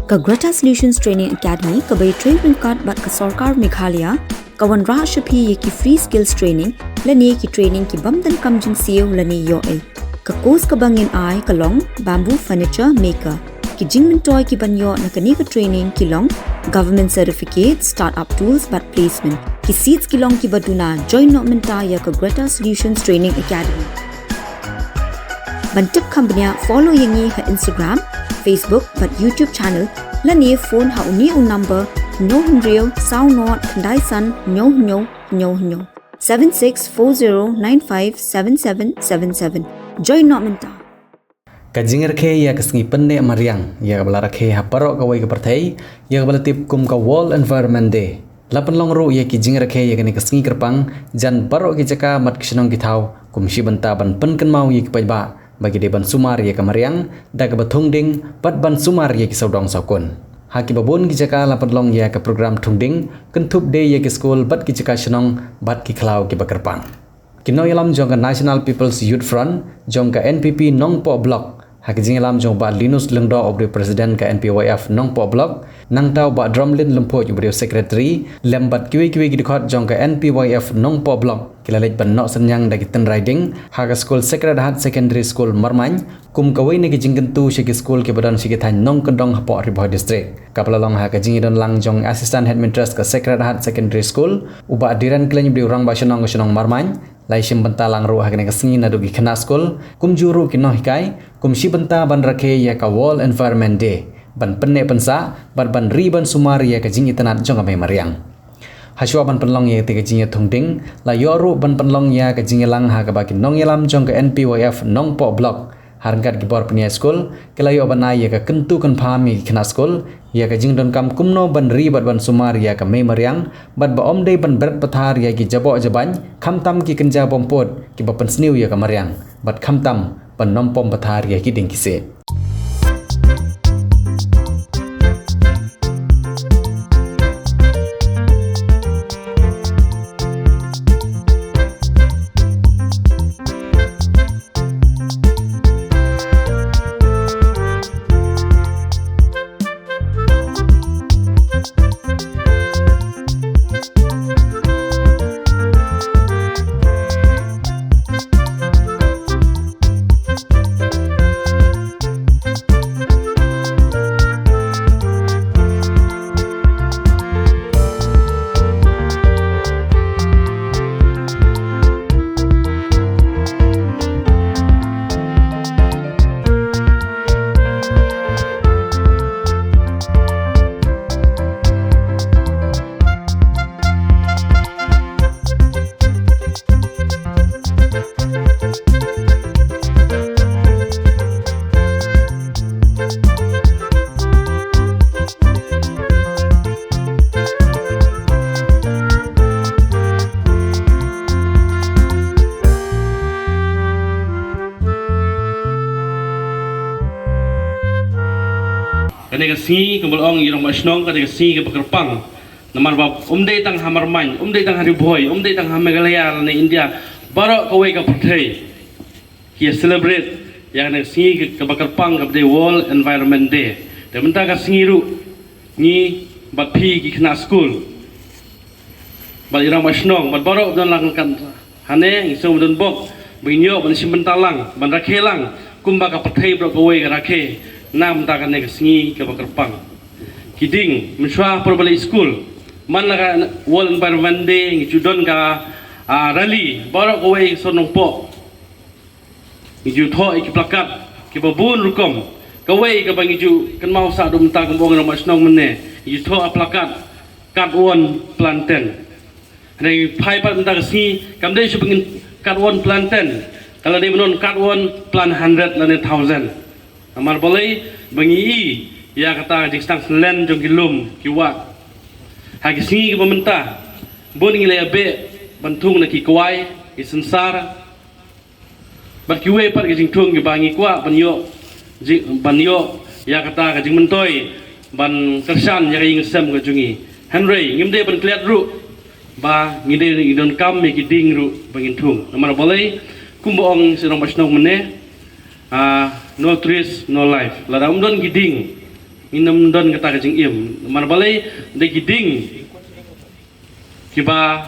ka Greta Solutions Training Academy ka bai training card bat ka Sarkar Meghalaya ka wan ra shapi ye ki free skills training lani ki training ki bamdan kamjing siu lani yo e ka course ka bangin ai ka long bamboo furniture maker ki jingmen toy ki banyo na kani ka training ki long government certificate startup tools but placement ki seats ki long ki baduna join no menta ya ka Greta Solutions Training Academy ban tip company follow yengi ha Instagram Facebook but YouTube channel lani phone ha uni number no hunrio sound not daisan nyo 7640957777 join not menta Kajinger ke ya kesengi penne mariang ya belara ke ha parok kawai ke partai ya belatip kum ka wall environment day lapan long ru ya ki jinger ke ya kene kesengi kerpang jan parok ki jaka mat kisnong ki thau kum shi banta ban pen kan mau ya ki paiba bagi de ban sumar ya ka mariang da ka bathung ding pat ban sumar ya ki saudong saukun haki babun ki jaka lapan long ya ka program thungding kentup de ya ki school bat ki jaka shnong bat ki khlau ki bakerpang kino yalam jong ka National People's Youth Front jong ka NPP Nongpo Block haki jingalam jong ba Linus Lengdo obri president ka NPYF Nongpo Block nang tau ba Drumlin Lempo obri secretary lembat kiwi gidikot jong ka NPYF Nongpo Block kilalej ban nok senyang dagi ten riding haka school secretariat secondary school marmany kum kawai ne ki jingkentu shiki school ki badan shiki than nong kendong hapo riboh district kapalalong haka jingidon lang jong assistant headmistress ka secretariat secondary school uba adiran kleny bri urang ba shenong marmany lai shim banta lang ru haka ne ka sengi na dugi khana school kum juru ki no hikai kum shi banta ban rakhe ya ka wall environment day ban penne pensa ban riban sumar ya ka jingitanat jong amai mariang Haswa ban penlong ya tiga jinge thungding la yoru ban penlong ya ka jinge lang ha ka baki nong yalam jong ka NPYF Nongpo Block harangkat ki bor punya school kala yo ban ya ka kentu kan phami khana school ya ka jing don kam kumno ban ri ban sumar ya ka me mariang bat ba omdei ban berat pathar ya ki jabo jaban khamtam ki kenja bompot ki ba pan sniu ya ka mariang bat khamtam ban nompom pathar ya ki ding ki se Kani kasi kumulong irong masnong kani kasi ke Pekerpang namar bab umdei tang hamarman umdei tang hariboy umdei tang Meghalaya na India baro kawai ka pathai ki celebrate yang kasi ke Pekerpang ka World Environment Day de menta ka singiru ni bapi ki khna school bal irong masnong bal baro don lang kan hane ngisong don bok binyo ban simbentalang ban rakhelang kumba ka pathai bro kawai ka rakhe nam ta kan nek singi ke Pekerpang kiding menswa probably school man la World Environment Day ngi judon ka rally baro ko we sonong po ngi ju tho iki plakat ki babun rukom ka we ka bangi ju kan mau sa dum ta kembong no masnong menne ngi tho plakat kat won planten nei phai pat ta si kam dei su bengin kat won planten kalau dei menon kat won plan 100 la 1000 amar boleh bengi ya kata jistang selen jong gilum kiwa hagi singi ke pemerintah bon ngi lebe bantung na ki kwai ki sensara bat kiwe par ki jingtung ki bangi kwa banyo ya kata ka jing mentoi ban kersan ya ing sem ka jungi Henry ngimde ban kliat ru ba ngide idon kam me ki ding ru bangin tung amar boleh kumboong sinong masnong mene no trees no life la dam don giding nginam don kata ka jing im mar balai de giding kiba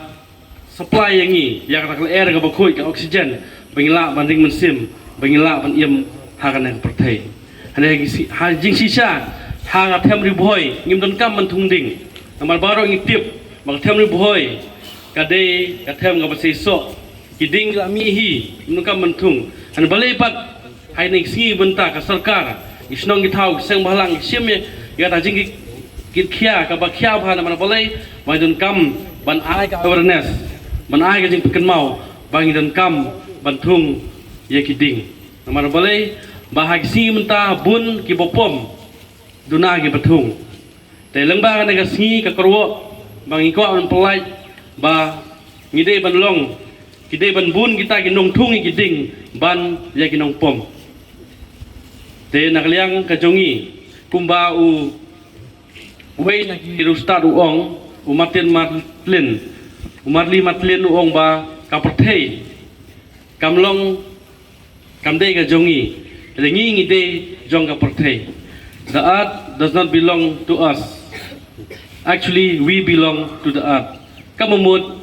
supply yang ni ya kata air ka bakoi ka oksigen bangila banding mensim bangila ban im hakan yang pertai hane ha jing sisa ha ga them ri boy ngim don kam man thung ding mar baro ngi tip mak them ri boy ka de ka them ga basai so giding la mi hi nu kam man thung hane balai pat hai ning si benta ka sarkar isnong githau seng balang sim ya ta jing kit khia ka ba khia bha na man balai mai don kam ban ai ka awareness ban ai ka jing pikan mau bang don kam ban thung ye kiding man balai bahag si menta bun ki bopom duna ki bathung te lengba ka si ka korwo bang iko an pelai ba ngide ban long kide ban bun kita ki nong thung ki ding ban ya ki nong pom te nakliang ka jongi kumba u wei na ki rustad u ong u matin matlin u matli matlin u ong ba ka perthei kamlong kamde ka jongi rengi ngide jong ka perthei. The earth does not belong to us. Actually, we belong to the earth. Kamumut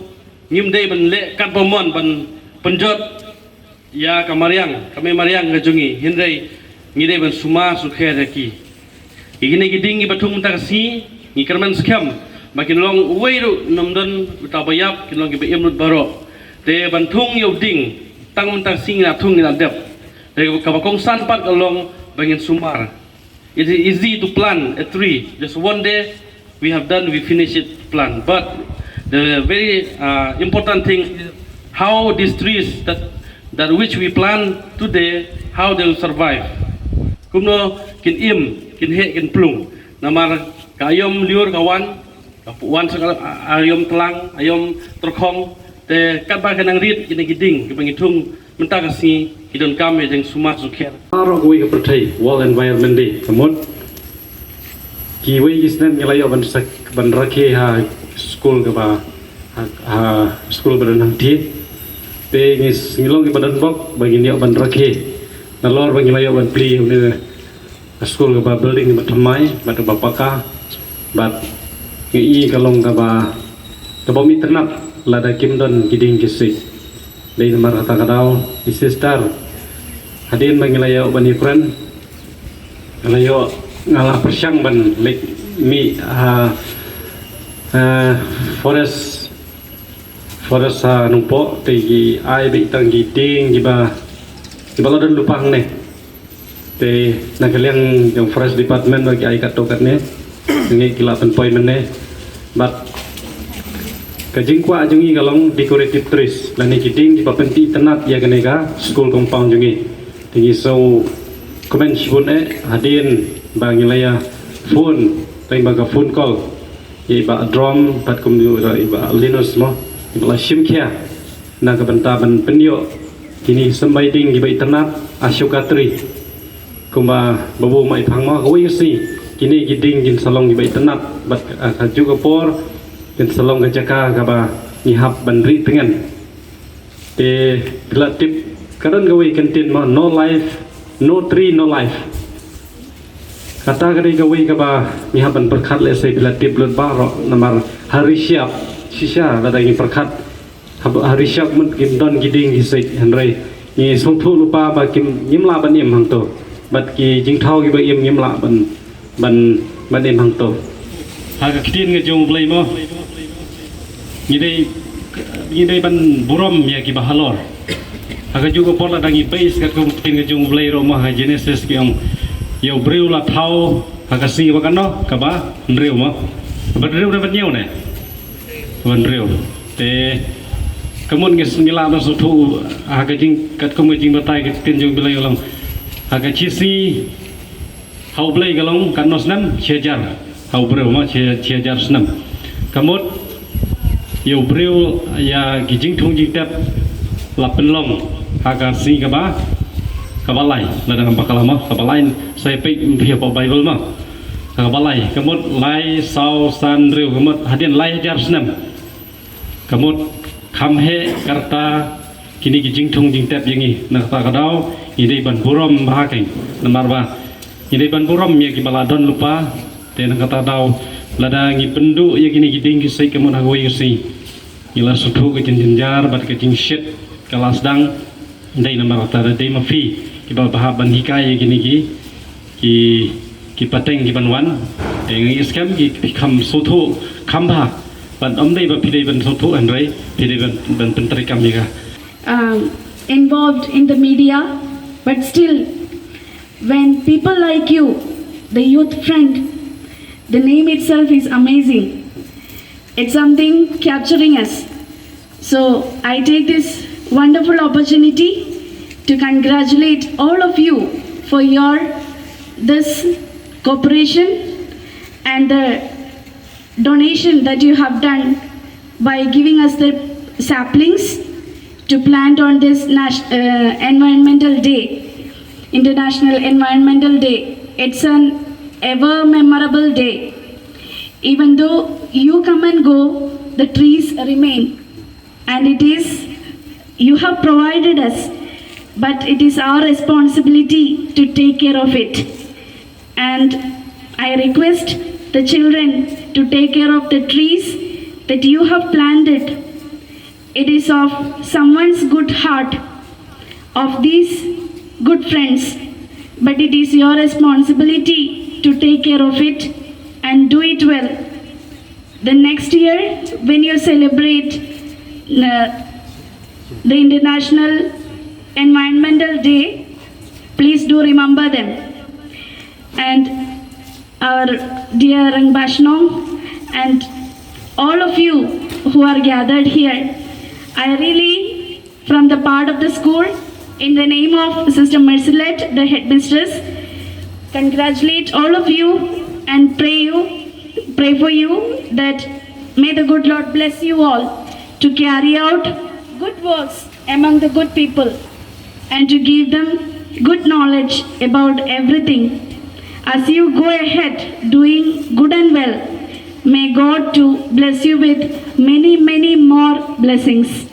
ngimde ban le kat pomon ban penjot ya kamariang kami mariang ka jongi hinrei ngide ban suma sukhe raki igine giding bathung ta si ngi kerman skam makin long weiru nomdon utabayap kinlong gibe imrut baro te ban thung yo ding tang ta sing na thung na dep te kabakong san pat along bangin sumar. It is easy to plant a tree just one day we have done we finish it plant, but the very important thing is how these trees that which we plant today how they will survive. Kumno kin im kin he kin plung namar kayom liur kawan kapuan sekal ayom telang ayom terkong te katba kanang rit kin giding kibangitung menta kasi kidon kame jeng sumat sukher aro kui ka perthai wall environment day kamot ki wei gisnan ngalayo ban rakhe ha school ka ba ha school ban nang thi te ngis ngilong ki badan bok bagi dia ban rakhe nalor bagi layo ban pli ni school ka building ba thamai ba ta bapaka bat ngi kalong ka ba ta bomi ternap lada kimdon giding kisik dei namar kata kadau sister hadin bagi layo ban ifran layo ngala persyang ban lek mi forest numpo tegi ai bi tang giding giba kalau dan lupa ne te nakaliang yang forest department bagi ai katokat ne ngi kilapan poin ne but kajing kwa jungi galong decorative trees lani kiting di papenti tenat ya ganega school compound jungi tinggi so komen shibun hadin bang ilaya phone tai baga phone call iba drum pat kum iba linus mo iba shimkia na kabanta ban pendio kini sampai ding di internet asyukatri kumba babu mai phangma koi si kini giding gin salong di internet bat juga por dan salong ka jaka ka ba ngihap bandri tengan te relatif karon gawai kantin mo no life no tree no life kata kali gawai ka ba ngihap ban perkhat le sai relatif lut baro namar hari siap sisa ada ini perkhat hari siap mun kim don giding gisik hanrei ni songthu lupa ba kim nyimla ban im hangto bat ki jingthau ki ba im nyimla ban im hangto ha ka kitin nge jong blai mo ni dei ban burom ya ki bahalor ha ka juga pola dangi base ka kum kitin nge jong blai ro mo ha genesis ki om yo breu la thau ha ka si ba kan no ka ba nreu mo ba reu na ban nyeu ne ban reu te kemun ngis ngila ba sutu aga jing kat kum jing batai ke tin jong bilai long aga chisi hau blai galong kan nos nam chejar hau breu ma chejar snam kamut yo breu ya gijing thung jing tap la penlong aga si ka ba lai la dang bakal ma ka balai sai pe phia pa bible ma ka balai kamut lai sau san reu kamut hadin lai jar snam kamut kamhe karta kini ki jingthung jingtep yangi nakta kadau ide ban burom bahaking namar ba Ini ban buram ya ki baladon lupa tenang kata tahu lada ngi penduk ya kini giding ki sai kemun hagoi si ila sutu ke jenjar bat ke jing shit kelas dang dai nama rata dai mafi ki ba bahaban hikai ya kini ki pateng ki banwan ngi scam ki kam sutu kamba ban dai ba pidai ban sutu an rai pidai ban pentri kam ya involved in the media, but still, when people like you, the youth friend, the name itself is amazing. It's something capturing us. So I take this wonderful opportunity to congratulate all of you for your this cooperation and the donation that you have done by giving us the saplings to plant on this Environmental Day, International Environmental Day. It's an ever memorable day. Even though you come and go, the trees remain. And it is, you have provided us, but it is our responsibility to take care of it. And I request the children to take care of the trees that you have planted. It is of someone's good heart, of these good friends, but it is your responsibility to take care of it and do it well. The next year, when you celebrate the International Environmental Day, please do remember them. And our dear Rang Bashnong and all of you who are gathered here, I really, from the part of the school, in the name of Sister Mercelet, the headmistress, congratulate all of you and pray for you that may the good Lord bless you all to carry out good works among the good people and to give them good knowledge about everything. As you go ahead doing good and well, may God to bless you with many, many more blessings.